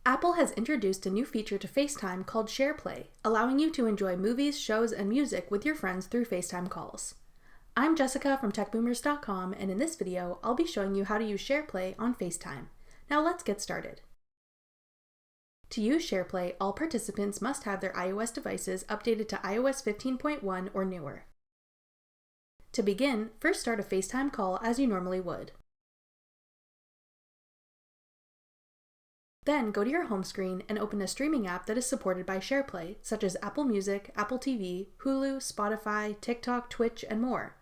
Apple has introduced a new feature to FaceTime called SharePlay, allowing you to enjoy movies, shows, and music with your friends through FaceTime calls. I'm Jessica from TechBoomers.com, and in this video, I'll be showing you how to use SharePlay on FaceTime. Now let's get started. To use SharePlay, all participants must have their iOS devices updated to iOS 15.1 or newer. To begin, first start a FaceTime call as you normally would. Then go to your home screen and open a streaming app that is supported by SharePlay, such as Apple Music, Apple TV, Hulu, Spotify, TikTok, Twitch, and more.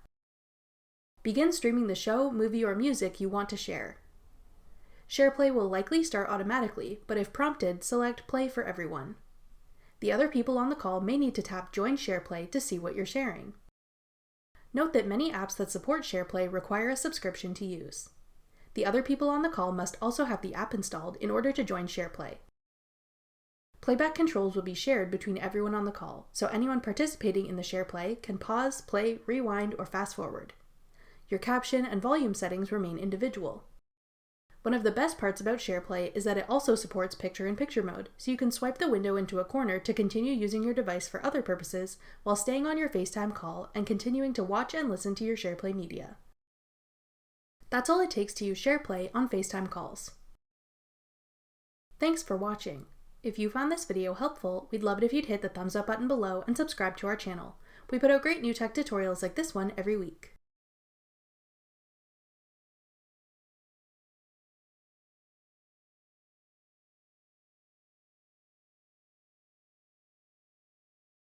Begin streaming the show, movie, or music you want to share. SharePlay will likely start automatically, but if prompted, select Play for everyone. The other people on the call may need to tap Join SharePlay to see what you're sharing. Note that many apps that support SharePlay require a subscription to use. The other people on the call must also have the app installed in order to join SharePlay. Playback controls will be shared between everyone on the call, so anyone participating in the SharePlay can pause, play, rewind, or fast forward. Your caption and volume settings remain individual. One of the best parts about SharePlay is that it also supports picture-in-picture mode, so you can swipe the window into a corner to continue using your device for other purposes while staying on your FaceTime call and continuing to watch and listen to your SharePlay media. That's all it takes to use SharePlay on FaceTime calls. Thanks for watching. If you found this video helpful, we'd love it if you'd hit the thumbs up button below and subscribe to our channel. We put out great new tech tutorials like this one every week.